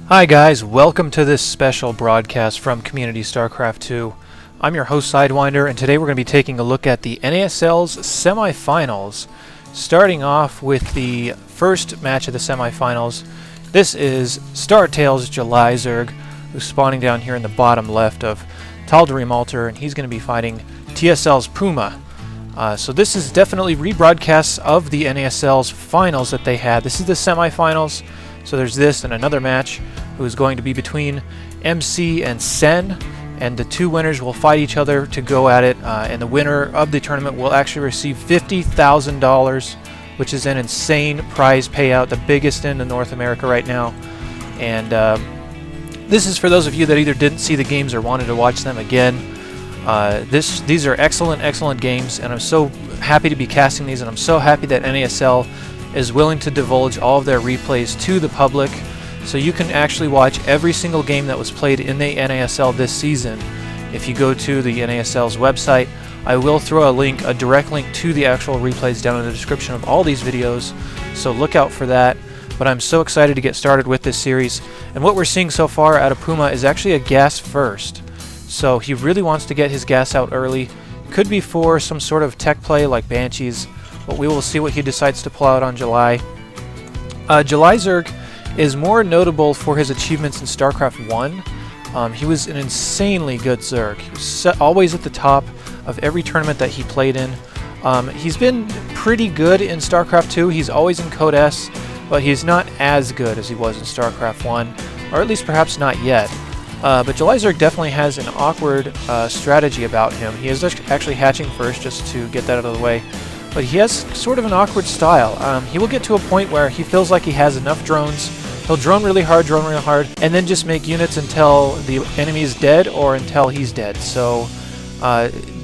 Hi guys, welcome to this special broadcast from Community StarCraft 2. I'm your host Sidewinder, and today we're going to be taking a look at the NASL's semifinals, starting off with the first match of the semifinals. This is StarTale's Jelizerg, who's spawning down here in the bottom left of Tal'Darim Altar, and he's going to be fighting TSL's Puma. So this is definitely rebroadcasts of the NASL's finals that they had. This is the semifinals. So there's this and another match who is going to be between MC and Sen, and the two winners will fight each other to go at it, and the winner of the tournament will actually receive $50,000, which is an insane prize payout, the biggest in North America right now. And this is for those of you that either didn't see the games or wanted to watch them again. These are excellent games, and I'm so happy to be casting these, and I'm so happy that NASL is willing to divulge all of their replays to the public, so you can actually watch every single game that was played in the NASL this season. If you go to the NASL's website, I will throw a direct link to the actual replays down in the description of all these videos, so look out for that. But I'm so excited to get started with this series, and what we're seeing so far out of Puma is actually a gas first. So he really wants to get his gas out early. Could be for some sort of tech play like Banshees, but we will see what he decides to pull out on July. Jelizerg is more notable for his achievements in StarCraft 1. He was an insanely good Zerg. He was always at the top of every tournament that he played in. He's been pretty good in StarCraft 2. He's always in Code S, but he's not as good as he was in StarCraft 1, or at least perhaps not yet. But Jelizerg definitely has an awkward strategy about him. He is actually hatching first, just to get that out of the way. But he has sort of an awkward style. He will get to a point where he feels like he has enough drones. He'll drone really hard, and then just make units until the enemy is dead or until he's dead. So,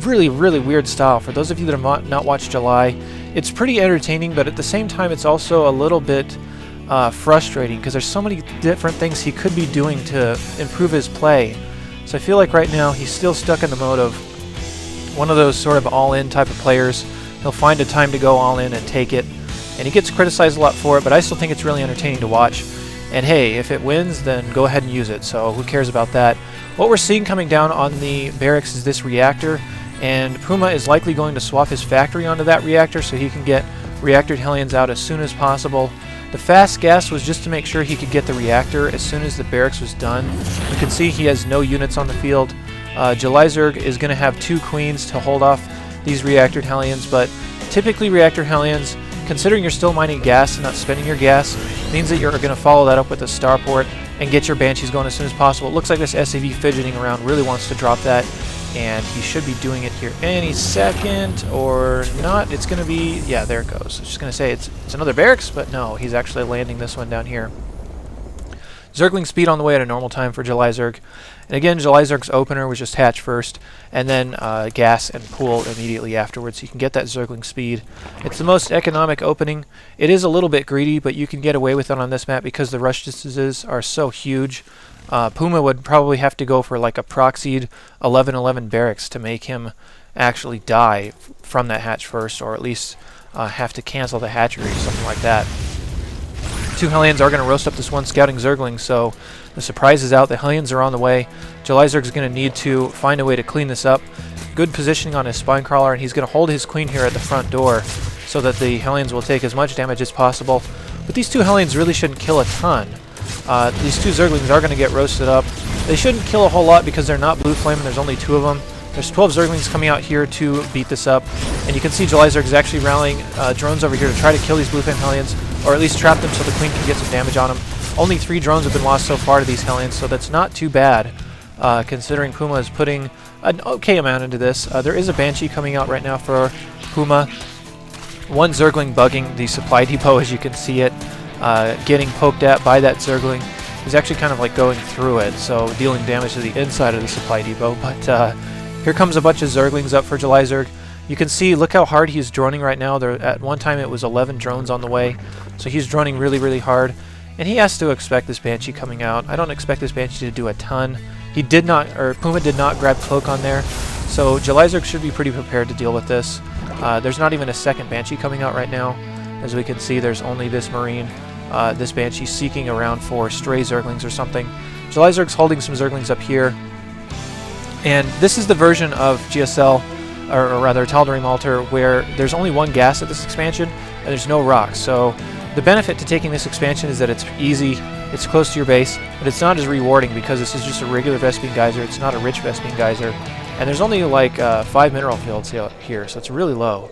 really weird style. For those of you that have not watched July, it's pretty entertaining, but at the same time it's also a little bit frustrating, because there's so many different things he could be doing to improve his play. So I feel like right now he's still stuck in the mode of one of those sort of all-in type of players. He'll find a time to go all in and take it, and he gets criticized a lot for it, but I still think it's really entertaining to watch. And hey, if it wins, then go ahead and use it, so who cares about that. What we're seeing coming down on the barracks is this reactor, and Puma is likely going to swap his factory onto that reactor so he can get reactor Hellions out as soon as possible. The fast gas was just to make sure he could get the reactor as soon as the barracks was done. You can see he has no units on the field. Jelizerg is going to have 2 queens to hold off these reactor Hellions, but typically reactor Hellions, considering you're still mining gas and not spending your gas, means that you're going to follow that up with a starport and get your Banshees going as soon as possible. It looks like this SAV fidgeting around really wants to drop that, and he should be doing it here any second, or not. It's going to be, yeah, there it goes. I was just going to say it's another barracks, but no, he's actually landing this one down here. Zergling speed on the way at a normal time for Jelizerg. And again, Jelizerg's opener was just hatch first, and then gas and pool immediately afterwards. You can get that Zergling speed. It's the most economic opening. It is a little bit greedy, but you can get away with it on this map because the rush distances are so huge. Puma would probably have to go for like a proxied 11-11 barracks to make him actually die from that hatch first, or at least have to cancel the hatchery or something like that. 2 Hellions are going to roast up this one scouting Zergling, so the surprise is out. The Hellions are on the way. Jelizerg is going to need to find a way to clean this up. Good positioning on his Spine Crawler, and he's going to hold his queen here at the front door so that the Hellions will take as much damage as possible. But these 2 Hellions really shouldn't kill a ton. These 2 Zerglings are going to get roasted up. They shouldn't kill a whole lot because they're not Blue Flame and there's only 2 of them. There's 12 Zerglings coming out here to beat this up, and you can see Jelizerg is actually rallying drones over here to try to kill these Blue Flame Hellions, or at least trap them so the Queen can get some damage on them. Only 3 drones have been lost so far to these Hellions, so that's not too bad, considering Puma is putting an okay amount into this. There is a Banshee coming out right now for Puma. 1 Zergling bugging the supply depot, as you can see it, getting poked at by that Zergling. He's actually kind of like going through it, so dealing damage to the inside of the supply depot, but here comes a bunch of Zerglings up for Jelizerg. You can see, look how hard he's droning right now. At one time it was 11 drones on the way, so he's droning really hard. And he has to expect this Banshee coming out. I don't expect this Banshee to do a ton. He did not, or Puma did not grab Cloak on there, so Jelizerg should be pretty prepared to deal with this. There's not even a second Banshee coming out right now. As we can see, there's only this Marine. this Banshee seeking around for stray Zerglings or something. July Zerg's holding some Zerglings up here. And this is the version of GSL, or rather Tal'Darim Altar, where there's only one gas at this expansion, and there's no rocks. So the benefit to taking this expansion is that it's easy, it's close to your base, but it's not as rewarding because this is just a regular Vespene Geyser. It's not a rich Vespene Geyser. And there's only like 5 mineral fields here, so it's really low.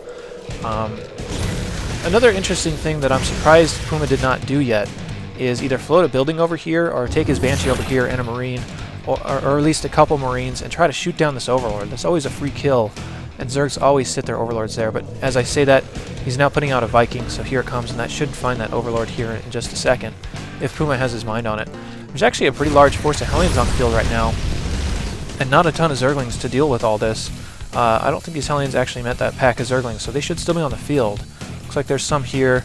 Another interesting thing that I'm surprised Puma did not do yet is either float a building over here or take his Banshee over here and a Marine, or at least a couple Marines, and try to shoot down this Overlord. That's always a free kill, and Zergs always sit their Overlords there. But as I say that, he's now putting out a Viking, so here it comes, and that should find that Overlord here in just a second, if Puma has his mind on it. There's actually a pretty large force of Hellions on the field right now, and not a ton of Zerglings to deal with all this. I don't think these Hellions actually met that pack of Zerglings, so they should still be on the field. Looks like there's some here.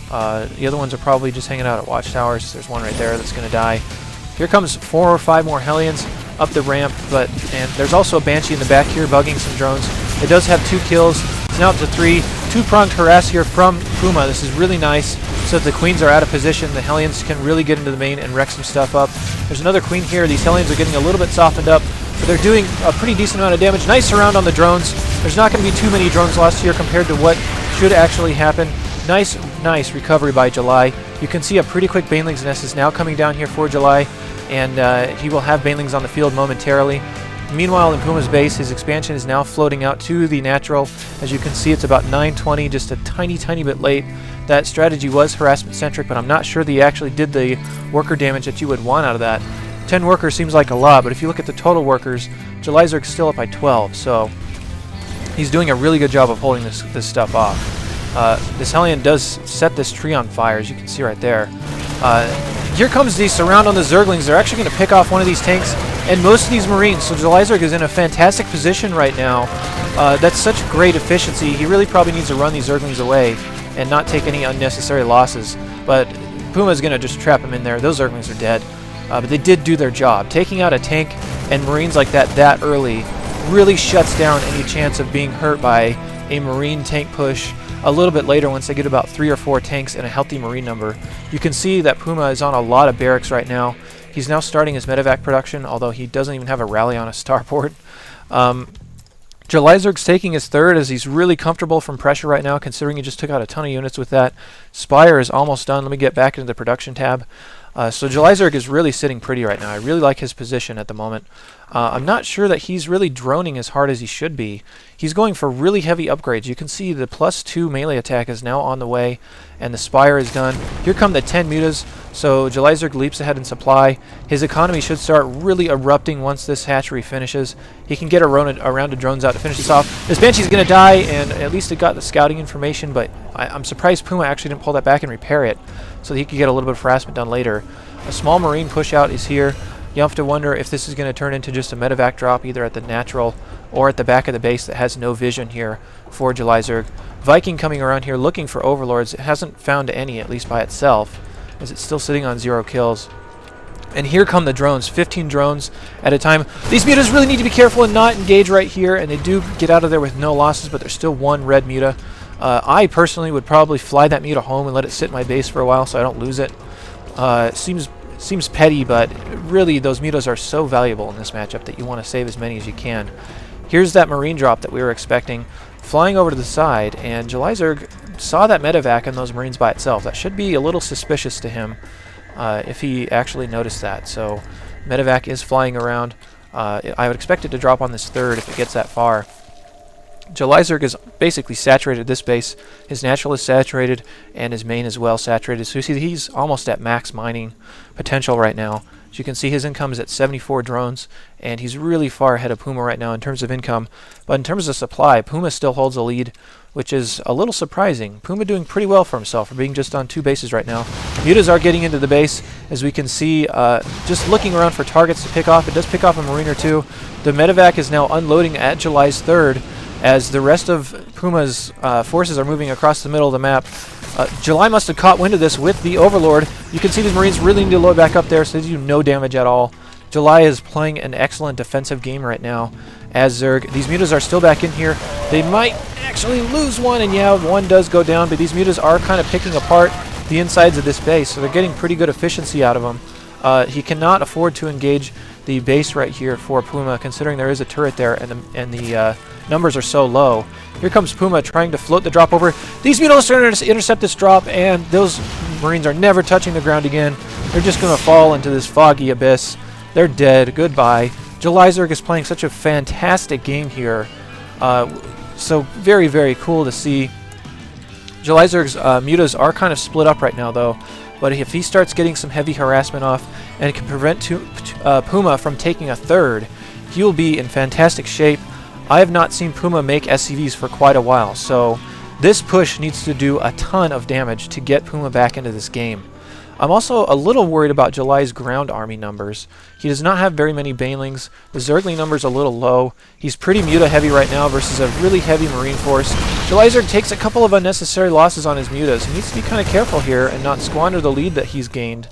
The other ones are probably just hanging out at watchtowers. There's one right there that's going to die. Here comes 4 or 5 more Hellions up the ramp, and there's also a Banshee in the back here bugging some drones. It does have 2 kills. It's now up to 3. 2-pronged harass here from Puma. This is really nice, so that the Queens are out of position. The Hellions can really get into the main and wreck some stuff up. There's another Queen here. These Hellions are getting a little bit softened up, but they're doing a pretty decent amount of damage. Nice surround on the drones. There's not going to be too many drones lost here compared to what should actually happen. Nice recovery by July. You can see a pretty quick Baneling's Nest is now coming down here for July, and he will have Banelings on the field momentarily. Meanwhile, in Puma's base, his expansion is now floating out to the natural. As you can see, it's about 9:20, just a tiny bit late. That strategy was harassment-centric, but I'm not sure that he actually did the worker damage that you would want out of that. 10 workers seems like a lot, but if you look at the total workers, July Zerg's still up by 12, so he's doing a really good job of holding this stuff off. This Hellion does set this tree on fire, as you can see right there. Here comes the surround on the Zerglings. They're actually going to pick off one of these tanks and most of these Marines. So July Zerg is in a fantastic position right now. That's such great efficiency. He really probably needs to run these Zerglings away and not take any unnecessary losses. But Puma's going to just trap him in there. Those Zerglings are dead. But they did do their job. Taking out a tank and Marines like that early really shuts down any chance of being hurt by a Marine tank push a little bit later once they get about 3 or 4 tanks and a healthy Marine number. You can see that Puma is on a lot of barracks right now. He's now starting his medevac production, although he doesn't even have a rally on a starport. July Zerg's taking his 3rd as he's really comfortable from pressure right now, considering he just took out a ton of units with that. Spire is almost done. Let me get back into the production tab. So July Zerg is really sitting pretty right now. I really like his position at the moment. I'm not sure that he's really droning as hard as he should be. He's going for really heavy upgrades. You can see the +2 melee attack is now on the way, and the Spire is done. Here come the 10 mutas, so July Zerg leaps ahead in supply. His economy should start really erupting once this hatchery finishes. He can get a round of drones out to finish this off. This Banshee's going to die, and at least it got the scouting information, but I'm surprised Puma actually didn't pull that back and repair it, so that he could get a little bit of harassment done later. A small Marine push out is here. You have to wonder if this is going to turn into just a medevac drop either at the natural or at the back of the base that has no vision here for July Zerg. Viking coming around here looking for overlords. It hasn't found any, at least by itself, as it's still sitting on 0 kills. And here come the drones, 15 drones at a time. These mutas really need to be careful and not engage right here, and they do get out of there with no losses, but there's still one red muta. I personally would probably fly that muta home and let it sit in my base for a while so I don't lose it. Seems petty, but really those mutas are so valuable in this matchup that you want to save as many as you can. Here's that Marine drop that we were expecting, flying over to the side, and July Zerg saw that medevac and those Marines by itself. That should be a little suspicious to him if he actually noticed that. So medevac is flying around. I would expect it to drop on this 3rd if it gets that far. July Zerg is basically saturated this base. His natural is saturated, and his main is well saturated. So you see he's almost at max mining potential right now. As you can see, his income is at 74 drones, and he's really far ahead of Puma right now in terms of income. But in terms of supply, Puma still holds a lead, which is a little surprising. Puma doing pretty well for himself for being just on 2 bases right now. Mutas are getting into the base, as we can see, just looking around for targets to pick off. It does pick off a Marine or 2. The medevac is now unloading at July's 3rd, as the rest of Puma's forces are moving across the middle of the map. July must have caught wind of this with the Overlord. You can see these Marines really need to load back up there, so they do no damage at all. July is playing an excellent defensive game right now as Zerg. These mutas are still back in here. They might actually lose one, and yeah, one does go down, but these mutas are kind of picking apart the insides of this base, so they're getting pretty good efficiency out of him. He cannot afford to engage the base right here for Puma, considering there is a turret there and the numbers are so low. Here comes Puma trying to float the drop over. These Mutalisks are going to intercept this drop, and those Marines are never touching the ground again. They're just going to fall into this foggy abyss. They're dead. Goodbye. Jelizerg is playing such a fantastic game here. So very, very cool to see. Jelizerg's mutas are kind of split up right now, though. But if he starts getting some heavy harassment off and can prevent Puma from taking a third, he will be in fantastic shape. I have not seen Puma make SCVs for quite a while, so this push needs to do a ton of damage to get Puma back into this game. I'm also a little worried about July's ground army numbers. He does not have very many Banelings. The Zergling number's a little low. He's pretty muta heavy right now versus a really heavy Marine force. Jelizerg takes a couple of unnecessary losses on his mutas. He needs to be kind of careful here and not squander the lead that he's gained.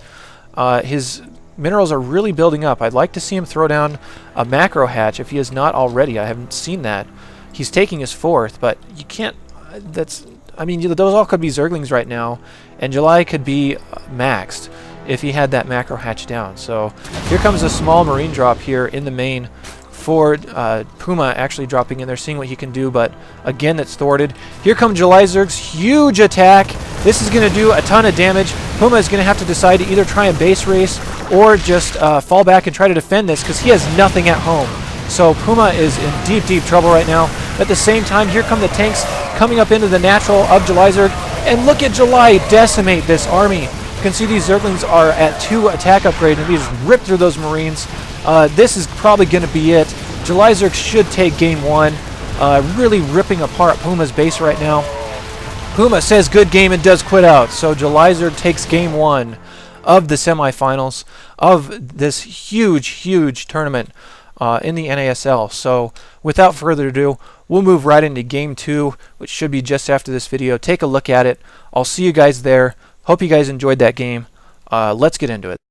His minerals are really building up. I'd like to see him throw down a macro hatch if he is not already. I haven't seen that. He's taking his fourth, but you can't... I mean, those all could be Zerglings right now, and July could be maxed if he had that macro hatch down. So here comes a small Marine drop here in the main for Puma actually dropping in there, seeing what he can do, but again, that's thwarted. Here comes Jelizerg's huge attack. This is going to do a ton of damage. Puma is going to have to decide to either try and base race or just fall back and try to defend this because he has nothing at home. So Puma is in deep, deep trouble right now. At the same time, here come the tanks coming up into the natural of Jelizerg. And look at July decimate this army. You can see these Zerglings are at 2 attack upgrade, and we just rip through those Marines. This is probably going to be it. Jelizerg should take game 1. Really ripping apart Puma's base right now. Puma says good game and does quit out. So Jelizerg takes game 1 of the semifinals of this huge, huge tournament in the NASL. So without further ado, we'll move right into game 2, which should be just after this video. Take a look at it. I'll see you guys there. Hope you guys enjoyed that game. Let's get into it.